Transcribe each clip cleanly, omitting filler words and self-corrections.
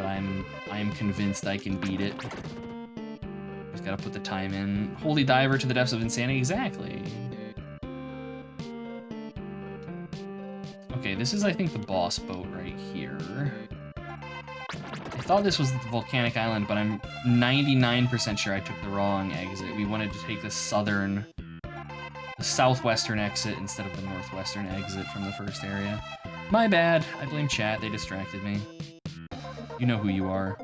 I'm convinced I can beat it. Just gotta put the time in. Holy diver to the depths of insanity, exactly. Okay, this is, I think, the boss boat right here. I thought this was the volcanic island, but I'm 99% sure I took the wrong exit. We wanted to take the southwestern exit instead of the northwestern exit from the first area. My bad. I blame chat. They distracted me. You know who you are.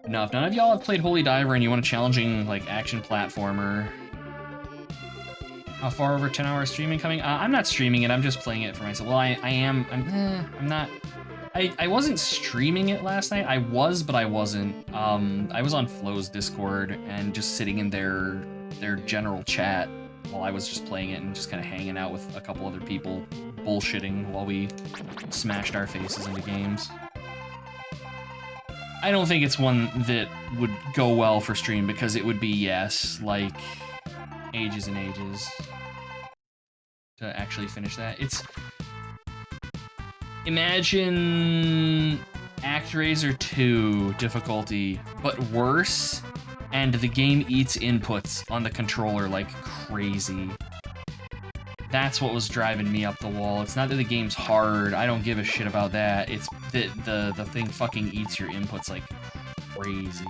Now, if none of y'all have played Holy Diver and you want a challenging, like, action platformer, how far over 10 hours streaming coming? I'm not streaming it, I'm just playing it for myself. Well, I'm not. I wasn't streaming it last night. I was, but I wasn't. I was on Flo's Discord and just sitting in their general chat while I was just playing it and just kind of hanging out with a couple other people, bullshitting while we smashed our faces into games. I don't think it's one that would go well for stream because it would be, yes, like, ages and ages to actually finish that. It's... Imagine ActRaiser 2 difficulty, but worse, and the game eats inputs on the controller like crazy. That's what was driving me up the wall. It's not that the game's hard, I don't give a shit about that. It's that the thing fucking eats your inputs like crazy.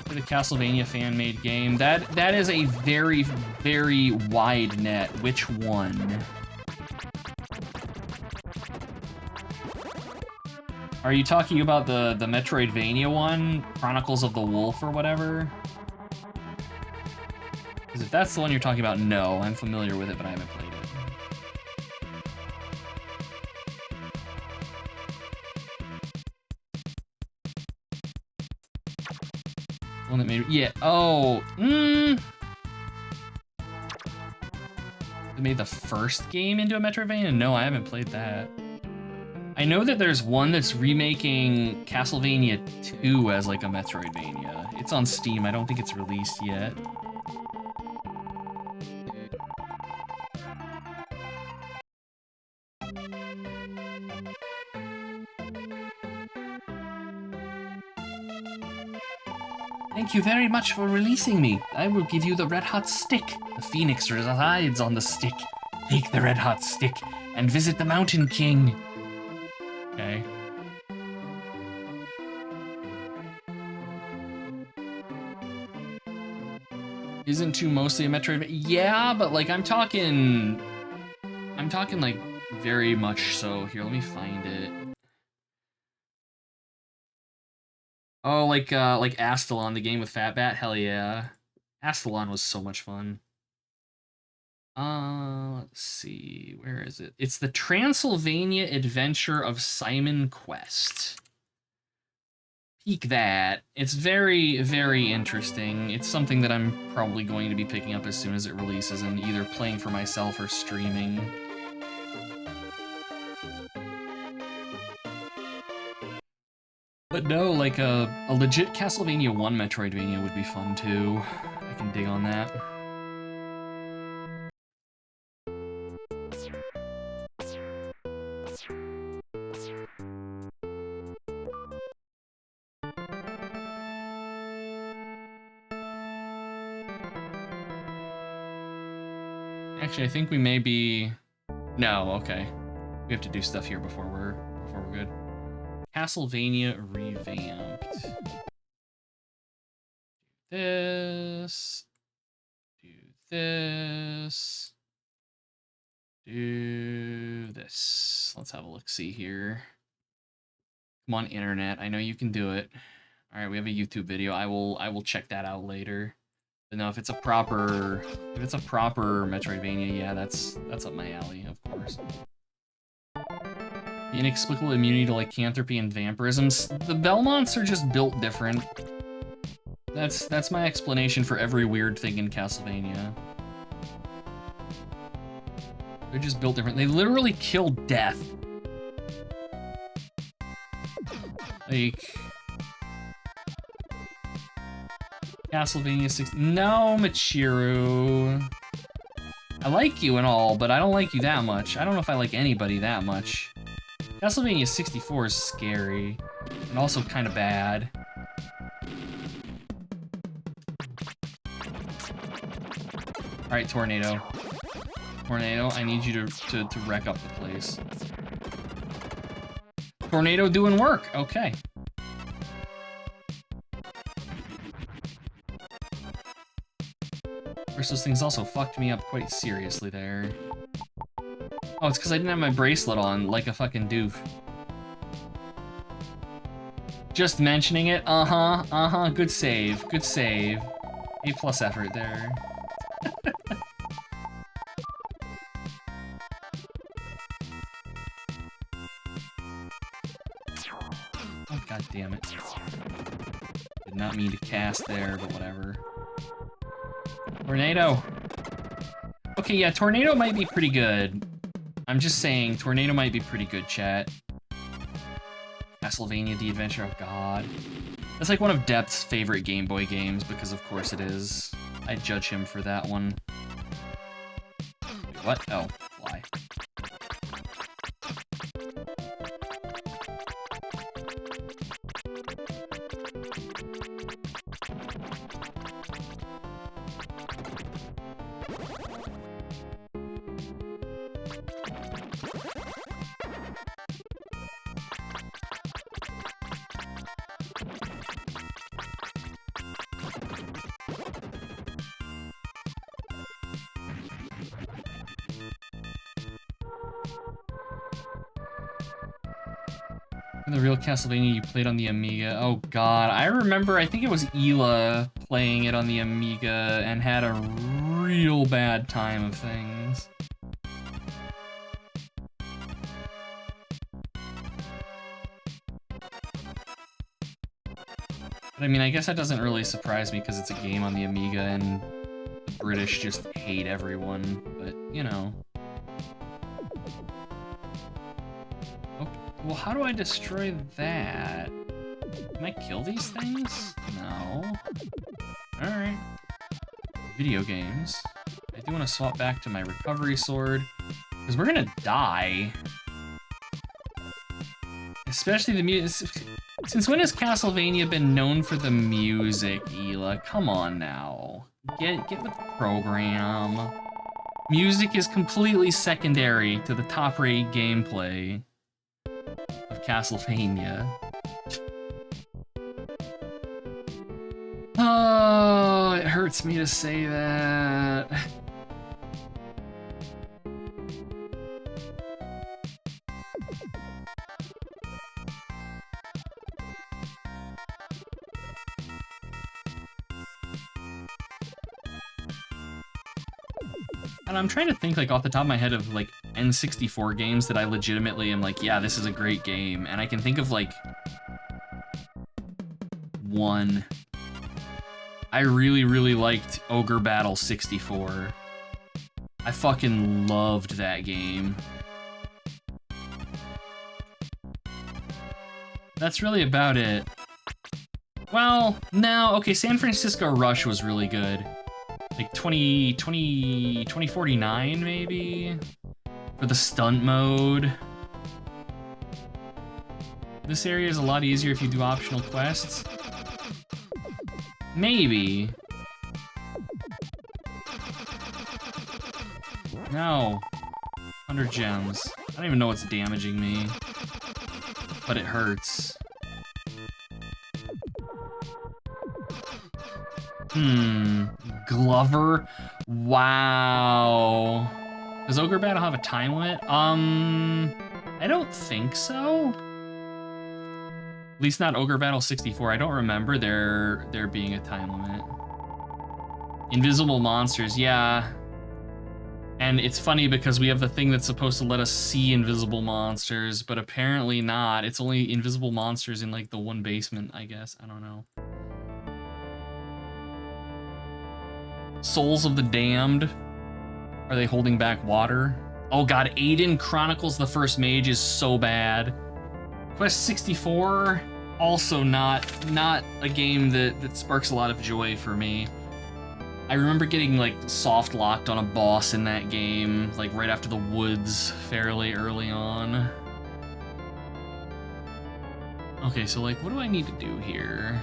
The Castlevania fan-made game. That is a very, very wide net. Which one? Are you talking about the Metroidvania one? Chronicles of the Wolf or whatever? Because if that's the one you're talking about, no. I'm familiar with it, but I haven't played it. One that made, yeah, oh, They made the first game into a Metroidvania? No, I haven't played that. I know that there's one that's remaking Castlevania 2 as like a Metroidvania. It's on Steam, I don't think it's released yet. Thank you very much for releasing me. I will give you the red hot stick. The phoenix resides on the stick. Take the red hot stick and visit the Mountain King. Okay. Isn't 2 mostly a Metroid? Yeah, but like I'm talking like very much so. Here, let me find it. Oh, like Astalon, the game with Fatbat? Hell yeah. Astalon was so much fun. Let's see, where is it? It's the Transylvania Adventure of Simon Quest. Peek that. It's very, very interesting. It's something that I'm probably going to be picking up as soon as it releases and either playing for myself or streaming. But no, like a legit Castlevania 1 Metroidvania would be fun too. I can dig on that. Actually, I think we may be... No, okay. We have to do stuff here before we're good. Castlevania revamped. Do this. Do this. Do this. Let's have a look-see here. Come on, internet. I know you can do it. All right, we have a YouTube video. I will check that out later. But no, if it's a proper Metroidvania, yeah, that's up my alley, of course. The inexplicable immunity to lycanthropy and vampirisms. The Belmonts are just built different. That's my explanation for every weird thing in Castlevania. They're just built different. They literally kill death. Like... Castlevania 6. No, Michiru. I like you and all, but I don't like you that much. I don't know if I like anybody that much. Castlevania 64 is scary, and also kind of bad. Alright, Tornado. Tornado, I need you to wreck up the place. Tornado doing work, okay. Of course, those things also fucked me up quite seriously there. Oh, it's because I didn't have my bracelet on, like a fucking doof. Just mentioning it, good save, good save. A+ effort there. Oh, god damn it. Did not mean to cast there, but whatever. Tornado! Okay, yeah, Tornado might be pretty good. I'm just saying, Tornado might be pretty good, chat. Castlevania The Adventure, oh god. That's like one of Depth's favorite Game Boy games, because of course it is. I judge him for that one. Wait, what? Oh, fly. The real Castlevania you played on the Amiga. Oh god, I remember, I think it was Ela playing it on the Amiga and had a real bad time of things. But I mean, I guess that doesn't really surprise me because it's a game on the Amiga and the British just hate everyone, but you know. Well, how do I destroy that? Can I kill these things? No. Alright. Video games. I do want to swap back to my recovery sword, because we're gonna die. Especially the music. Since when has Castlevania been known for the music, Ela? Come on now. Get with the program. Music is completely secondary to the top-rate gameplay of Castlevania. Oh, it hurts me to say that. And I'm trying to think, like, off the top of my head of, like, N64 games that I legitimately am like, yeah, this is a great game. And I can think of, like, one. I really liked Ogre Battle 64. I fucking loved that game. That's really about it. Well, no, okay, San Francisco Rush was really good. Like 2049 maybe? For the stunt mode. This area is a lot easier if you do optional quests. Maybe. No. 100 gems. I don't even know what's damaging me. But it hurts. Glover? Wow. Does Ogre Battle have a time limit? I don't think so. At least not Ogre Battle 64. I don't remember there being a time limit. Invisible monsters, yeah. And it's funny because we have the thing that's supposed to let us see invisible monsters, but apparently not. It's only invisible monsters in like the one basement, I guess. I don't know. Souls of the Damned. Are they holding back water? Oh god, Aiden Chronicles the First Mage is so bad. Quest 64, also not a game that sparks a lot of joy for me. I remember getting like soft locked on a boss in that game, like right after the woods, fairly early on. Okay, so like, what do I need to do here?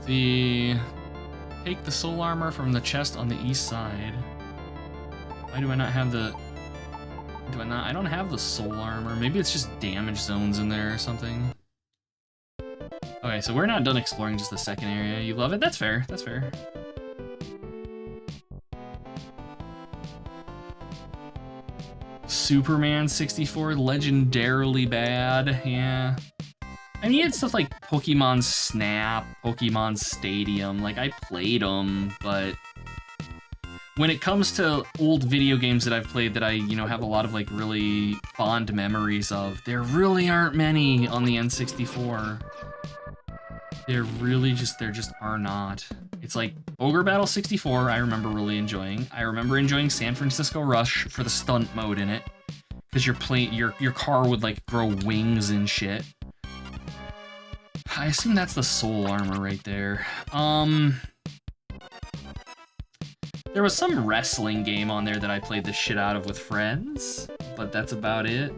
Take the soul armor from the chest on the east side. Why do I not have the... I don't have the soul armor. Maybe it's just damage zones in there or something. Okay, so we're not done exploring just the second area. You love it? That's fair, that's fair. Superman 64, legendarily bad, yeah. I mean, you had stuff like Pokemon Snap, Pokemon Stadium, like I played them, but when it comes to old video games that I've played that I, you know, have a lot of like really fond memories of, there really aren't many on the N64. There just are not. It's like Ogre Battle 64, I remember really enjoying. I remember enjoying San Francisco Rush for the stunt mode in it, because your car would like grow wings and shit. I assume that's the soul armor right there. There was some wrestling game on there that I played the shit out of with friends, but that's about it.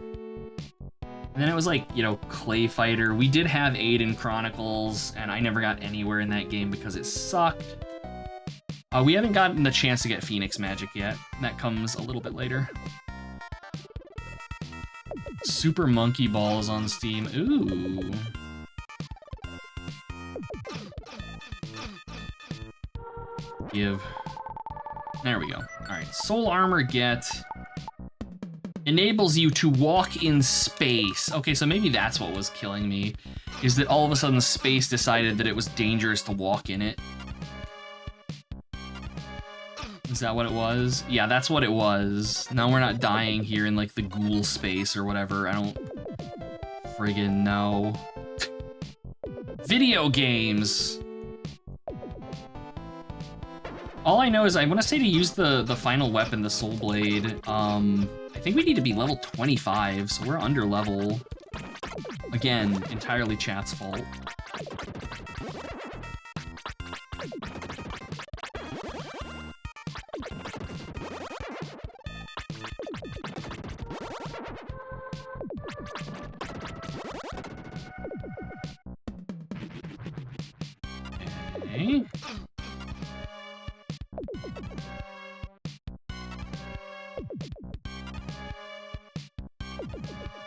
And then it was like, you know, Clay Fighter. We did have Aiden Chronicles, and I never got anywhere in that game because it sucked. We haven't gotten the chance to get Phoenix Magic yet. That comes a little bit later. Super Monkey Balls on Steam. Ooh. Give. There we go. Alright, Soul Armor get enables you to walk in space. Okay, so maybe that's what was killing me, is that all of a sudden space decided that it was dangerous to walk in it. Is that what it was? Yeah, that's what it was. Now we're not dying here in like the ghoul space or whatever. I don't friggin' know. Video games! All I know is I want to say to use the final weapon, the Soul Blade, I think we need to be level 25, so we're under level. Again, entirely chat's fault. Okay.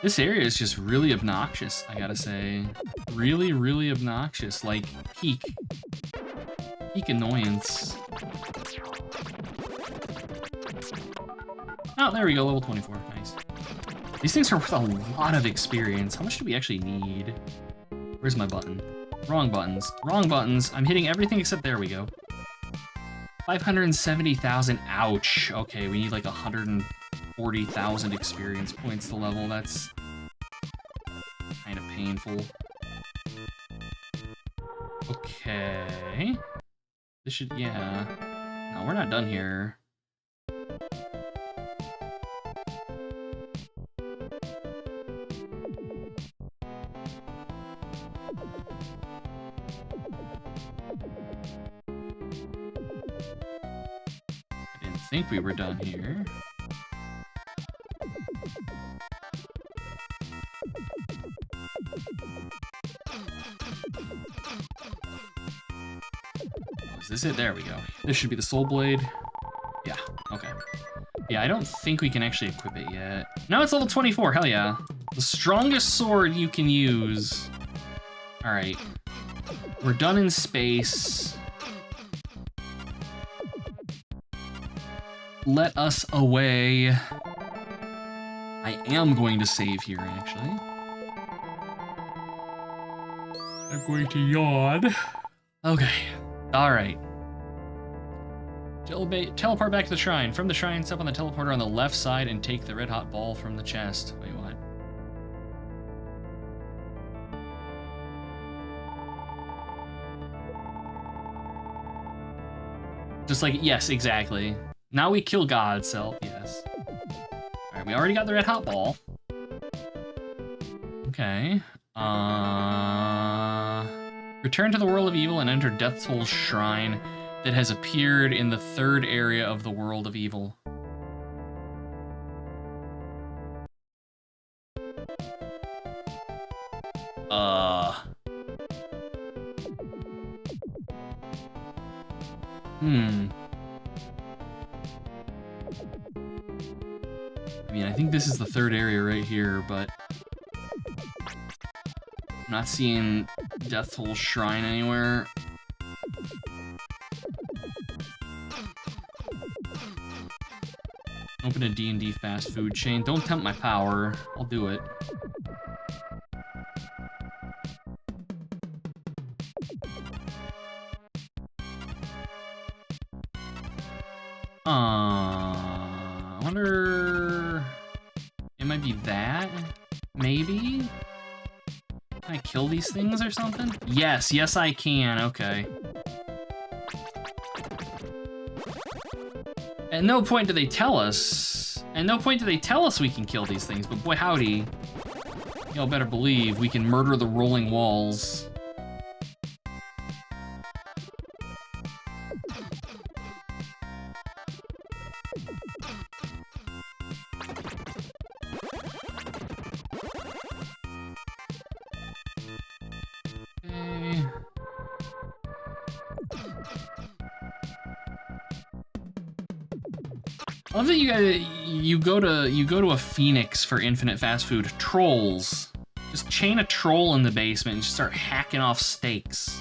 This area is just really obnoxious, I gotta say. Really, really obnoxious, like peak annoyance. Oh, there we go, level 24, nice. These things are worth a lot of experience. How much do we actually need? Where's my button? Wrong buttons, wrong buttons. I'm hitting everything except there we go. 570,000, ouch. Okay, we need like 140,000 experience points to level. That's kind of painful. Okay. This should, yeah. No, we're not done here. I didn't think we were done here. Is this it? There we go. This should be the Soul Blade. Yeah, okay. Yeah, I don't think we can actually equip it yet. No, it's level 24, hell yeah. The strongest sword you can use. All right, we're done in space. Let us away. I am going to save here, actually. I'm going to yawn. Okay. All right. Teleport back to the shrine. From the shrine, step on the teleporter on the left side and take the red hot ball from the chest. Wait, what? Just like, yes, exactly. Now we kill God, so yes. All right, we already got the red hot ball. Okay. Return to the world of evil and enter Death Toll's shrine. that has appeared in the third area of the world of evil. I mean, I think this is the third area right here, but I'm not seeing Death Toll Shrine anywhere. Open a D&D fast food chain. Don't tempt my power. I'll do it. I wonder... It might be that? Maybe? Can I kill these things or something? Yes, yes I can, okay. At no point do they tell us. At no point do they tell us we can kill these things, but boy howdy. Y'all better believe we can murder the rolling walls. I love that you go to a Phoenix for infinite fast food. Trolls. Just chain a troll in the basement and just start hacking off steaks.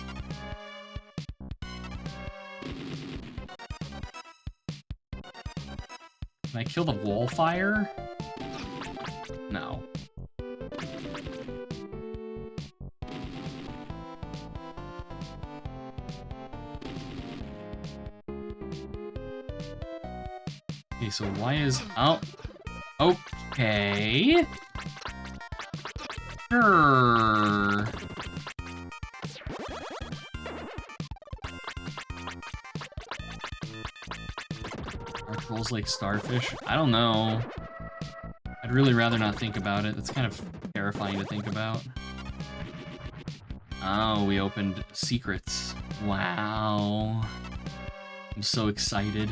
Can I kill the wall fire? No. Okay, so why is... Oh. Okay. Sure. Are trolls like starfish? I don't know. I'd really rather not think about it. That's kind of terrifying to think about. Oh, we opened secrets. Wow. I'm so excited.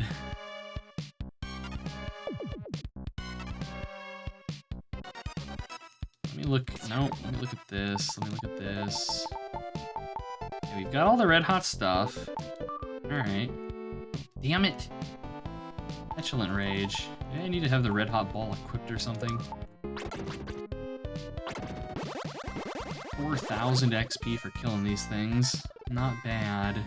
Look, no, let me look at this, let me look at this. Okay, we've got all the red hot stuff. Alright. Damn it! Petulant Rage. Maybe I need to have the red hot ball equipped or something. 4,000 XP for killing these things. Not bad.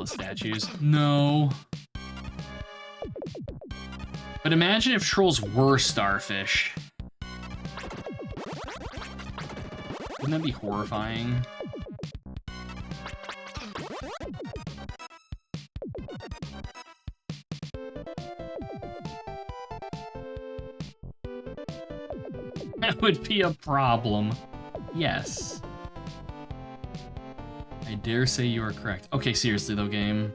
Statues. No. But imagine if trolls were starfish. Wouldn't that be horrifying? That would be a problem. Yes. I dare say you are correct. Okay, seriously though, game.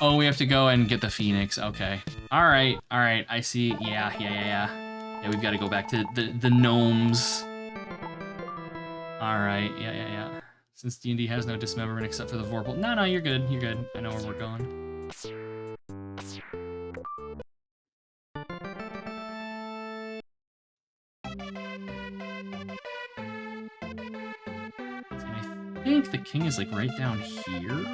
Oh, we have to go and get the Phoenix. Okay. Alright, I see. Yeah. Yeah, we've got to go back to the gnomes. Alright, yeah. Since D&D has no dismemberment except for the Vorpal. No, you're good. I know where we're going. I think the king is like right down here.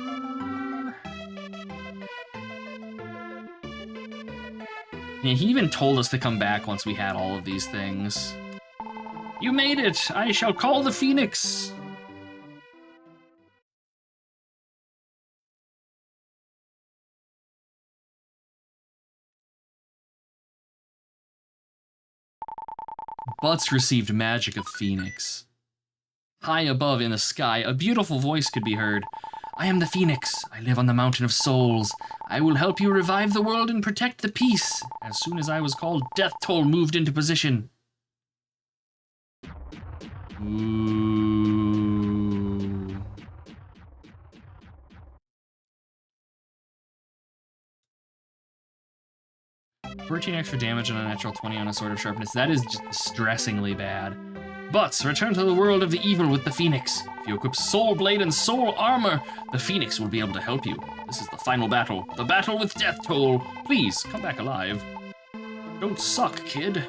Yeah, he even told us to come back once we had all of these things. You made it! I shall call the Phoenix! Butts received magic of Phoenix. High above in the sky, a beautiful voice could be heard. I am the Phoenix. I live on the Mountain of Souls. I will help you revive the world and protect the peace. As soon as I was called, death toll moved into position. Ooh. "14 extra damage and a natural 20 on a Sword of Sharpness." That is just distressingly bad. "But return to the world of the evil with the Phoenix. If you equip Soul Blade and Soul Armor, the Phoenix will be able to help you. This is the final battle. The battle with death toll. Please, come back alive. Don't suck, kid."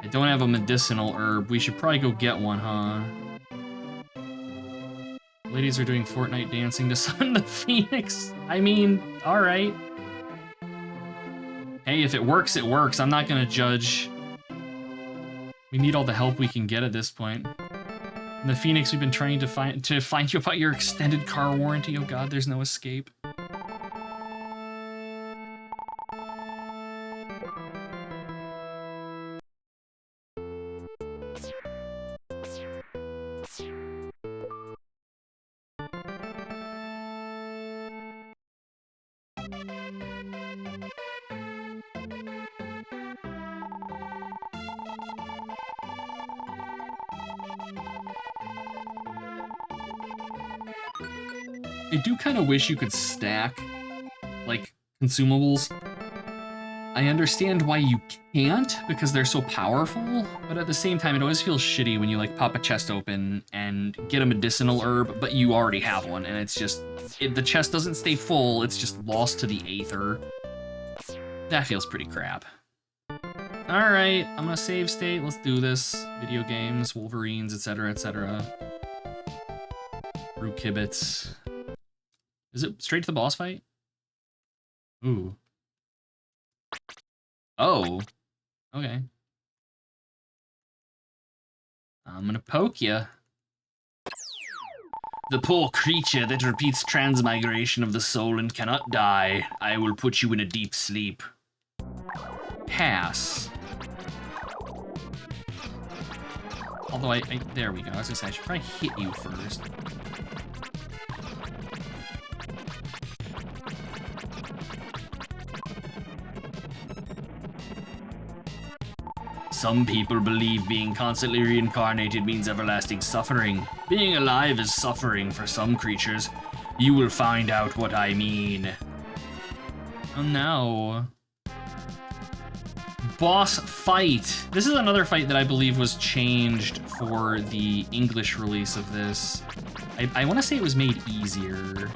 I don't have a medicinal herb. We should probably go get one, huh? Ladies are doing Fortnite dancing to summon the Phoenix. I mean, alright. Hey, if it works, it works. I'm not gonna judge. We need all the help we can get at this point. And the Phoenix, we've been trying to find you about your extended car warranty. Oh god, there's no escape. I do kind of wish you could stack, like, consumables. I understand why you can't, because they're so powerful, but at the same time, it always feels shitty when you, like, pop a chest open and get a medicinal herb, but you already have one, and it's just, the chest doesn't stay full, it's just lost to the aether. That feels pretty crap. Alright, I'm gonna save state, let's do this. Video games, Wolverines, etc., etc. Brew Kibbits. Is it straight to the boss fight? Ooh. Oh. Okay. I'm gonna poke ya. "The poor creature that repeats transmigration of the soul and cannot die. I will put you in a deep sleep." Pass. Although there we go. I was gonna say, I should probably hit you first. "Some people believe being constantly reincarnated means everlasting suffering. Being alive is suffering for some creatures. You will find out what I mean." Oh no. Boss fight. This is another fight that I believe was changed for the English release of this. I want to say it was made easier.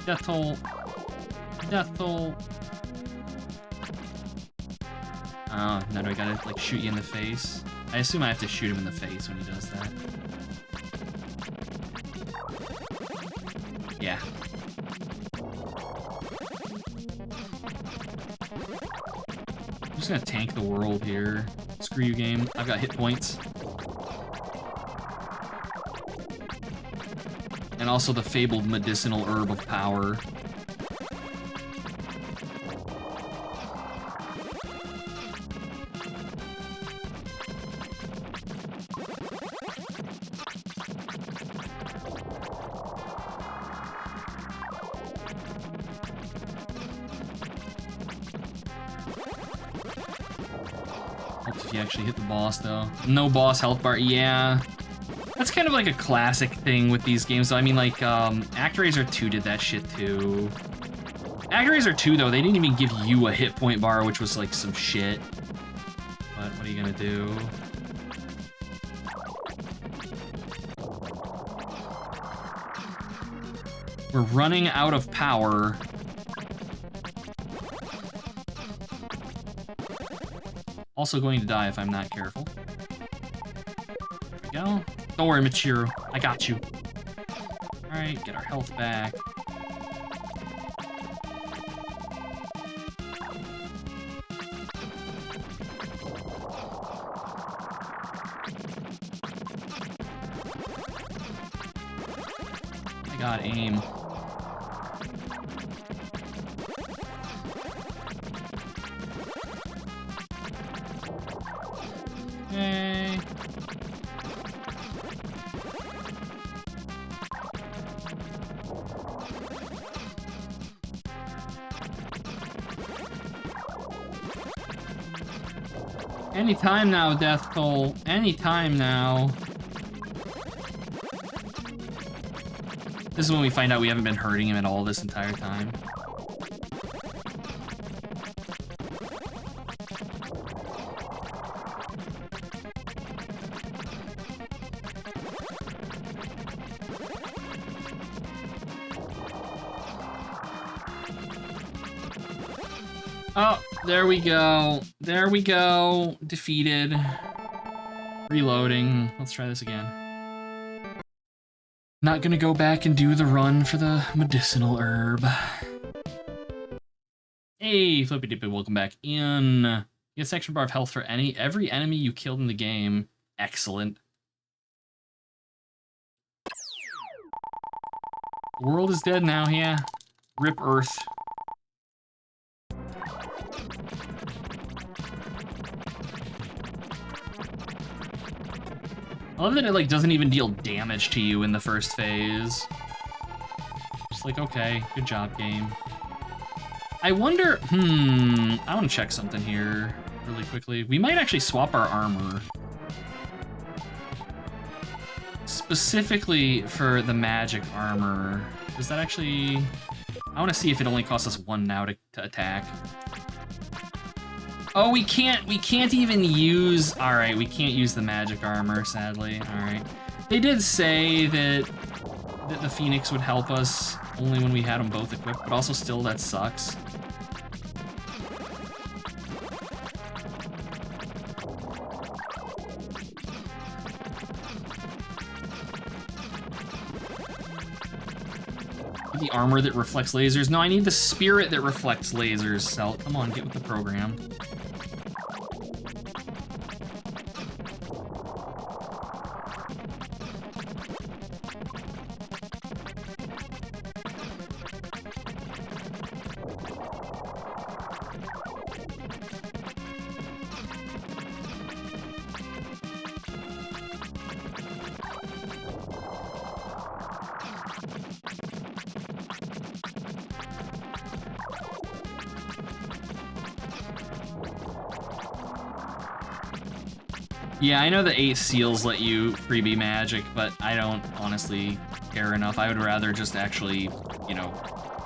Death toll. Death toll. Oh, now do I gotta, like, shoot you in the face? I assume I have to shoot him in the face when he does that. Yeah. I'm just gonna tank the world here. Screw you, game. I've got hit points. And also the fabled medicinal herb of power. If you actually hit the boss, though. No boss health bar, yeah. That's kind of like a classic thing with these games, though. I mean, like, ActRaiser 2 did that shit, too. ActRaiser 2, though, they didn't even give you a hit point bar, which was, like, some shit. But what are you gonna do? We're running out of power. Also going to die if I'm not careful. There we go. Don't worry, Michiru. I got you. Alright, get our health back. I got aim. Okay. Anytime now, Death Toll. Anytime now. This is when we find out we haven't been hurting him at all this entire time. Oh, there we go. There we go. Defeated. Reloading. Let's try this again. Not gonna go back and do the run for the medicinal herb. Hey, Flippy Dippy, welcome back in. You get section bar of health for every enemy you killed in the game. Excellent. The world is dead now, yeah. Rip Earth. I love that it like doesn't even deal damage to you in the first phase. Just like, okay, good job, game. I wonder, I want to check something here really quickly. We might actually swap our armor. Specifically for the magic armor. Does that actually... I want to see if it only costs us 1 now to attack. Oh, we can't even use... Alright, we can't use the magic armor, sadly. Alright. They did say that the Phoenix would help us only when we had them both equipped, but also still, that sucks. The armor that reflects lasers. No, I need the spirit that reflects lasers, Celt. Come on, get with the program. Yeah, I know the 8 seals let you freebie magic, but I don't honestly care enough. I would rather just actually, you know,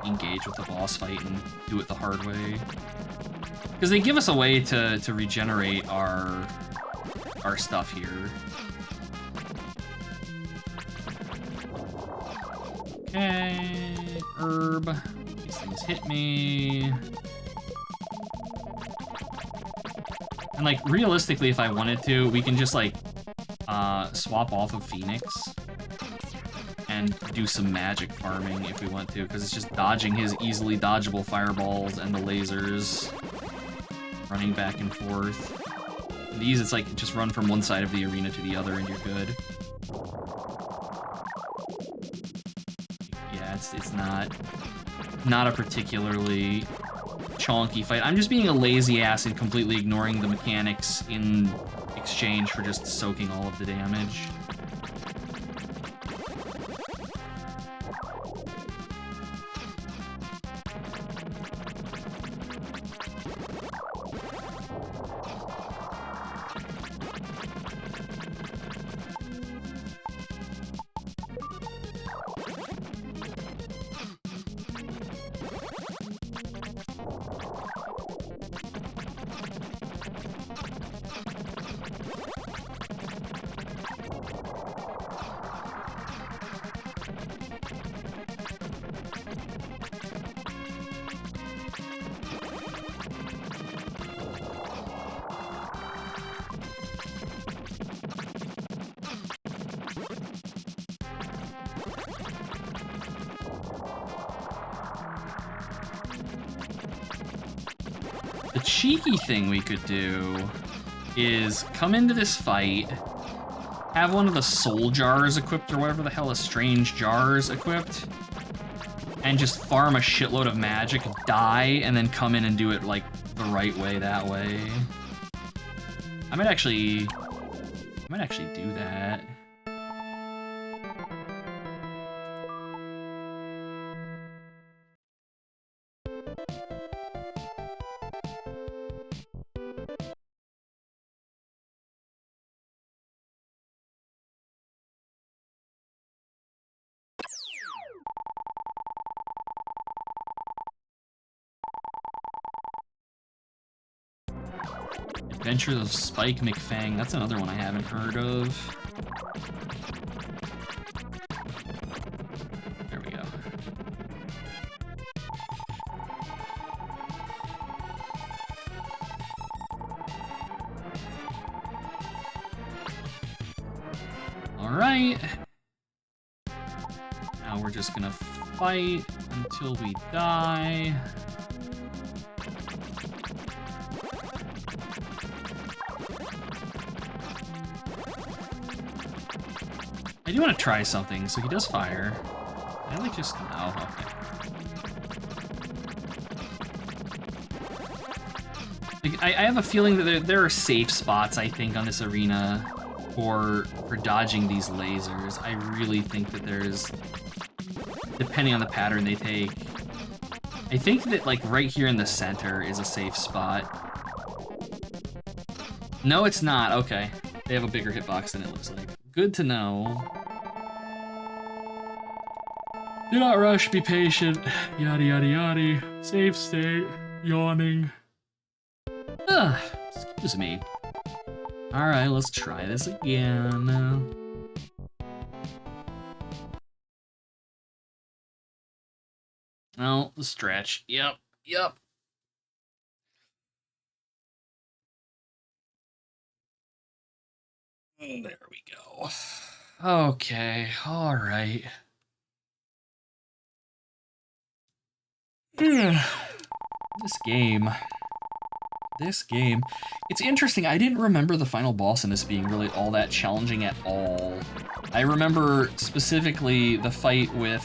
engage with the boss fight and do it the hard way. Because they give us a way to regenerate our stuff here. Okay, herb. These things hit me. And like, realistically, if I wanted to, we can just like, swap off of Phoenix and do some magic farming if we want to, because it's just dodging his easily dodgeable fireballs and the lasers, running back and forth. And these, it's like, just run from one side of the arena to the other and you're good. Yeah, it's not a particularly chonky fight. I'm just being a lazy ass and completely ignoring the mechanics in exchange for just soaking all of the damage. The cheeky thing we could do is come into this fight, have one of the soul jars equipped, or whatever the hell, a strange jars equipped, and just farm a shitload of magic, die, and then come in and do it like the right way that way. I might actually I might actually do that. Adventures of Spike McFang. That's another one I haven't heard of. There we go. All right. Now we're just gonna fight until we die. I do want to try something, so he does fire. I like just, oh, okay. Like, I have a feeling that there are safe spots, I think, on this arena for dodging these lasers. I really think that there's, depending on the pattern they take, I think that, like, right here in the center is a safe spot. No, it's not. Okay. They have a bigger hitbox than it looks like. Good to know. Do not rush, be patient. Yada yada yada. Safe state. Yawning. Excuse me. Alright, let's try this again. Oh, the stretch. Yep. There we go. Okay, alright. This game. It's interesting, I didn't remember the final boss in this being really all that challenging at all. I remember specifically the fight with,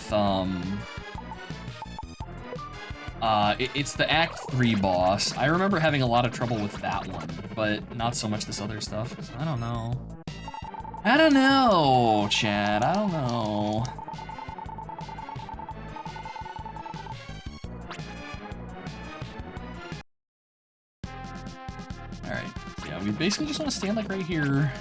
it's the Act 3 boss. I remember having a lot of trouble with that one, but not so much this other stuff. So I don't know. Chad, I don't know. Alright, yeah, we basically just want to stand like right here.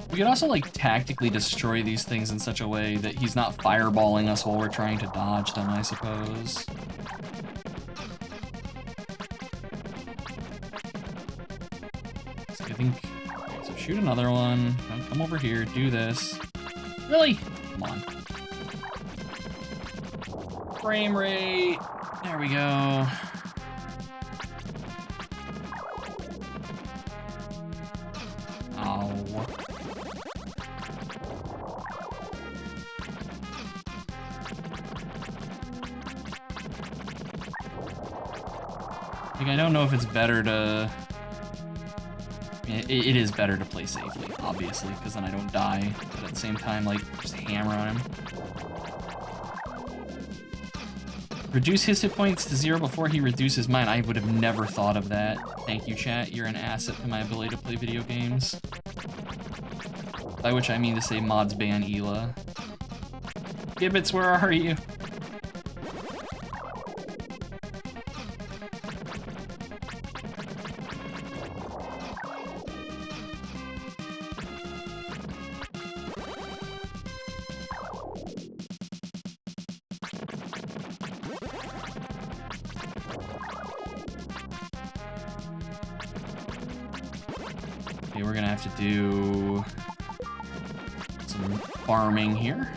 We could also, like, tactically destroy these things in such a way that he's not fireballing us while we're trying to dodge them, I suppose. So I think... Okay, so shoot another one. Come over here, do this. Really? Come on. Frame rate. There we go. Like, I don't know if it's better to... I mean, it is better to play safely, obviously, because then I don't die. But at the same time, like, just hammer on him. Reduce his hit points to 0 before he reduces mine. I would have never thought of that. Thank you, chat. You're an asset to my ability to play video games. By which I mean to say mods ban Ela. Gibbets, where are you? Okay, we're gonna have to do some farming here.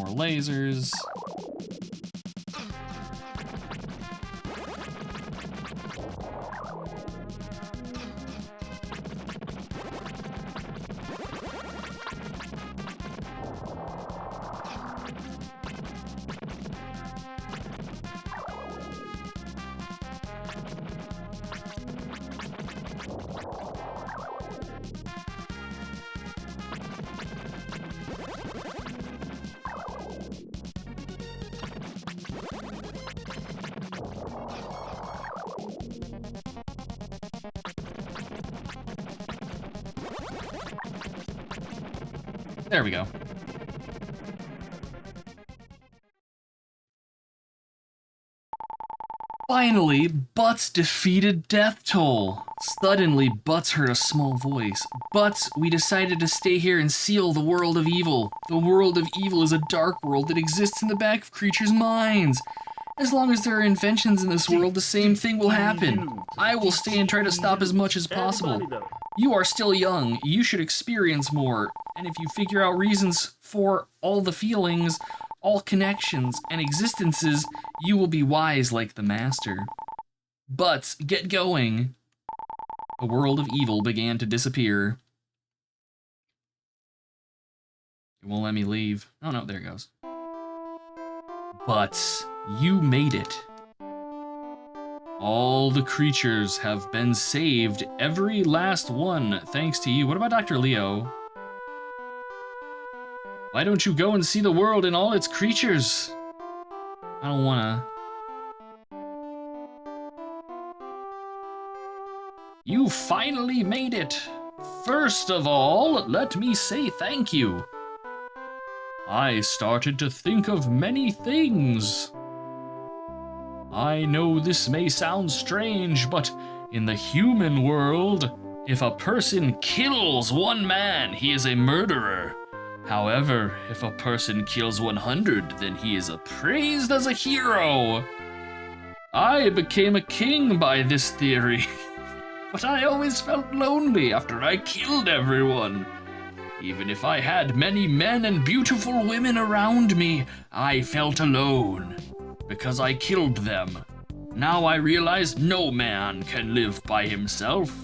more lasers. There we go. Finally, Butts defeated Death Toll. Suddenly, Butts heard a small voice. Butts, we decided to stay here and seal the world of evil. The world of evil is a dark world that exists in the back of creatures' minds. As long as there are inventions in this world, the same thing will happen. I will stay and try to stop as much as possible. You are still young. You should experience more. And if you figure out reasons for all the feelings, all connections, and existences, you will be wise like the Master. But get going. The world of evil began to disappear. It won't let me leave. Oh no, there it goes. But you made it. All the creatures have been saved, every last one, thanks to you. What about Dr. Leo? Why don't you go and see the world and all its creatures? I don't wanna. You finally made it. First of all, let me say thank you. I started to think of many things. I know this may sound strange, but in the human world, if a person kills one man, he is a murderer. However, if a person kills 100, then he is appraised as a hero. I became a king by this theory, but I always felt lonely after I killed everyone. Even if I had many men and beautiful women around me, I felt alone, because I killed them. Now I realize no man can live by himself.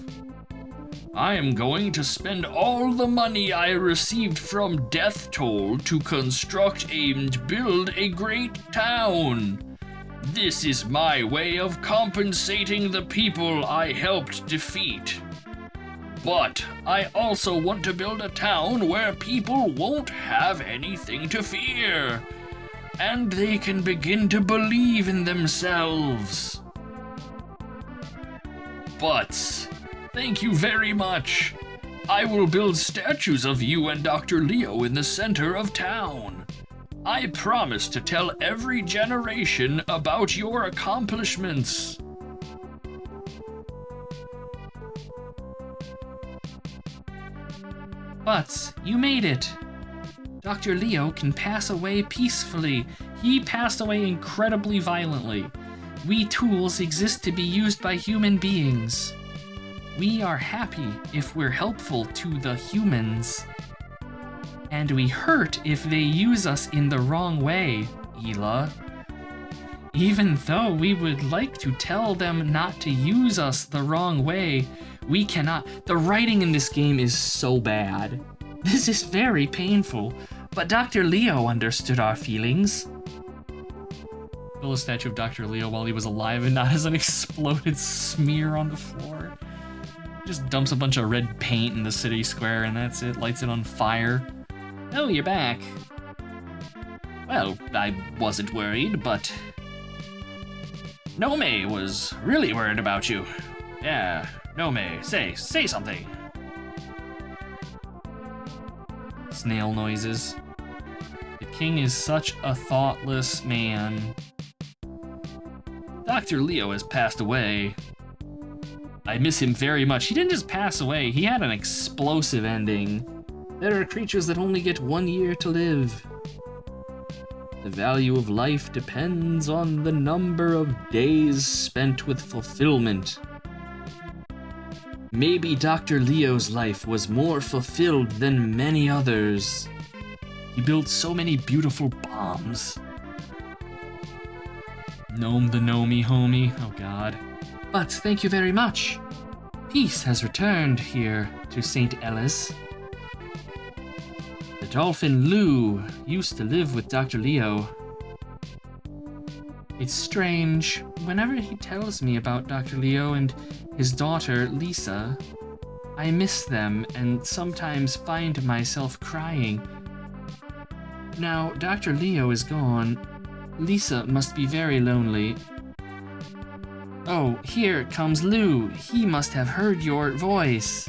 I am going to spend all the money I received from Death Toll to construct and build a great town. This is my way of compensating the people I helped defeat. But I also want to build a town where people won't have anything to fear, and they can begin to believe in themselves. But thank you very much. I will build statues of you and Dr. Leo in the center of town. I promise to tell every generation about your accomplishments. But you made it. Dr. Leo can pass away peacefully. He passed away incredibly violently. We tools exist to be used by human beings. We are happy if we're helpful to the humans. And we hurt if they use us in the wrong way, Ela. Even though we would like to tell them not to use us the wrong way, we cannot. The writing in this game is so bad. This is very painful, but Dr. Leo understood our feelings. Build a statue of Dr. Leo while he was alive and not as an exploded smear on the floor. Just dumps a bunch of red paint in the city square and that's it, lights it on fire. Oh, you're back. Well, I wasn't worried, but Nome was really worried about you. Yeah, Nome, say something. Snail noises. The king is such a thoughtless man. Dr. Leo has passed away. I miss him very much. He didn't just pass away, he had an explosive ending. There are creatures that only get 1 year to live. The value of life depends on the number of days spent with fulfillment. Maybe Dr. Leo's life was more fulfilled than many others. He built so many beautiful bombs. Gnome the gnomey homie. Oh god. But thank you very much. Peace has returned here to St. Ellis. The dolphin Lou used to live with Dr. Leo. It's strange. Whenever he tells me about Dr. Leo and his daughter Lisa, I miss them and sometimes find myself crying. Now, Dr. Leo is gone. Lisa must be very lonely. Oh, here comes Lou. He must have heard your voice.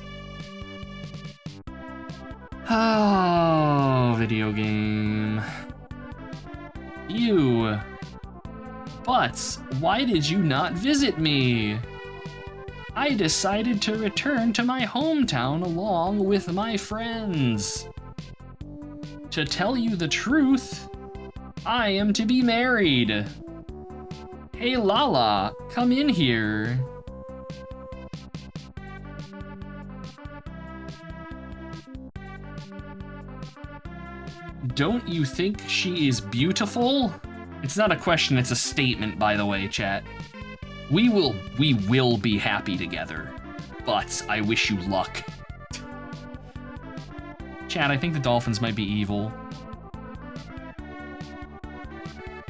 Oh, video game. You. But why did you not visit me? I decided to return to my hometown along with my friends. To tell you the truth, I am to be married. Hey Lala, come in here. Don't you think she is beautiful? It's not a question, it's a statement, by the way, chat. We will be happy together, but I wish you luck. Chat, I think the dolphins might be evil.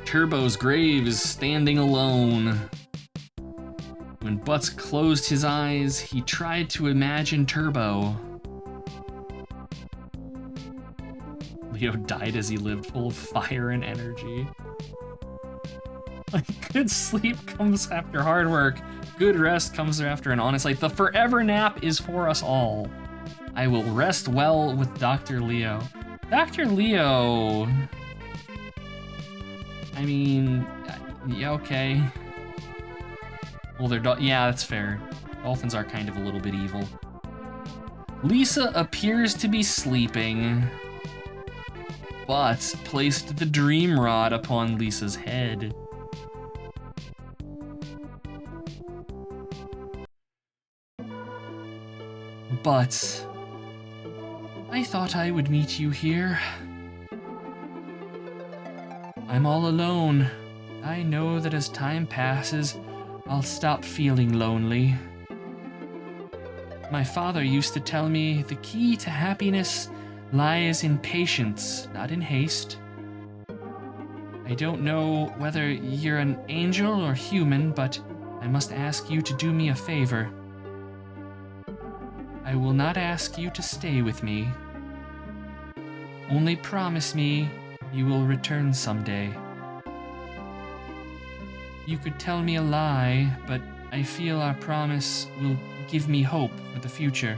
Turbo's grave is standing alone. When Butts closed his eyes, he tried to imagine Turbo. Leo died as he lived, full of fire and energy. Like, good sleep comes after hard work. Good rest comes after an honest life. The forever nap is for us all. I will rest well with Dr. Leo. Dr. Leo... I mean, yeah, okay. Well, they're yeah, that's fair. Dolphins are kind of a little bit evil. Lisa appears to be sleeping, but placed the dream rod upon Lisa's head. But I thought I would meet you here. I'm all alone. I know that as time passes, I'll stop feeling lonely. My father used to tell me the key to happiness lies in patience, not in haste. I don't know whether you're an angel or human, but I must ask you to do me a favor. I will not ask you to stay with me. Only promise me you will return someday. You could tell me a lie, but I feel our promise will give me hope for the future.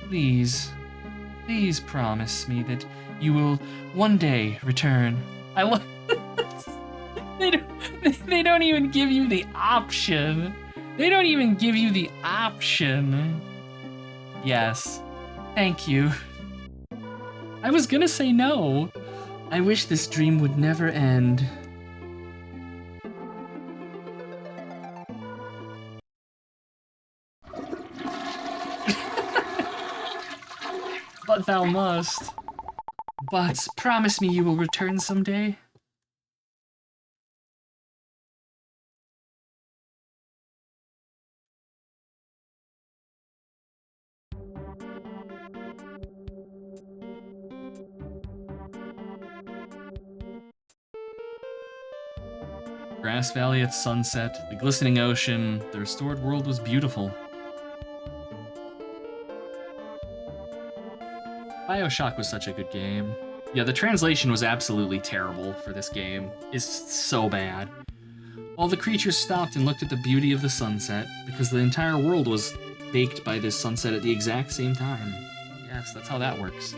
Please, please promise me that you will one day return. I love they don't even give you the option. They don't even give you the option. Yes. Thank you. I was gonna say no. I wish this dream would never end. But thou must. But promise me you will return someday. Grass Valley at sunset, the glistening ocean, the restored world was beautiful. BioShock was such a good game. Yeah, the translation was absolutely terrible for this game. It's so bad. All the creatures stopped and looked at the beauty of the sunset, because the entire world was baked by this sunset at the exact same time. Yes, that's how that works.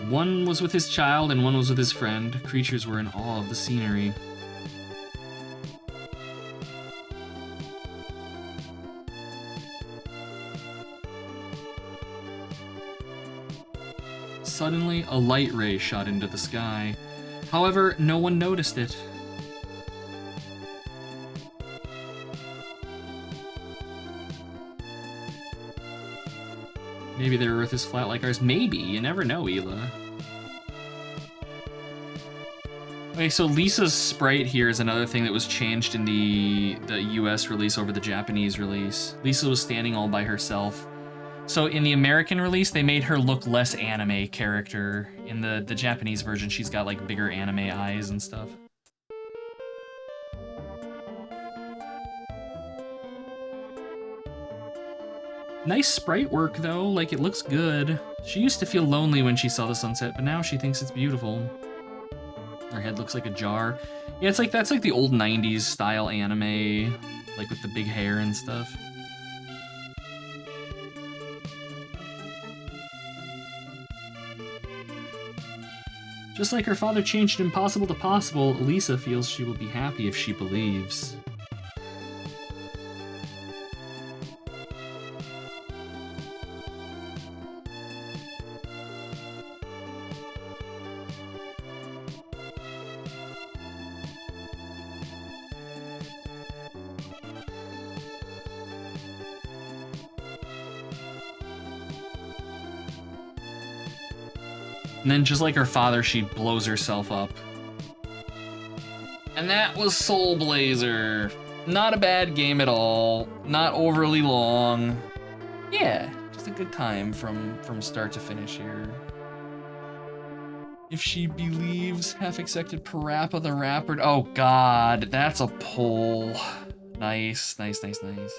One was with his child and one was with his friend. Creatures were in awe of the scenery. Suddenly, a light ray shot into the sky. However, no one noticed it. Maybe their Earth is flat like ours. Maybe. You never know, Hila. Okay, so Lisa's sprite here is another thing that was changed in the US release over the Japanese release. Lisa was standing all by herself. So in the American release, they made her look less anime character. In the Japanese version, she's got like bigger anime eyes and stuff. Nice sprite work though, like it looks good. She used to feel lonely when she saw the sunset, but now she thinks it's beautiful. Her head looks like a jar. Yeah, it's like that's like the old 90s style anime, like with the big hair and stuff. Just like her father changed impossible to possible, Lisa feels she will be happy if she believes. And then just like her father, she blows herself up. And that was Soul Blazer. Not a bad game at all. Not overly long. Yeah, just a good time from start to finish here. If she believes, half-accepted Parappa the Rapper. Oh god, that's a pull. Nice, nice, nice, nice.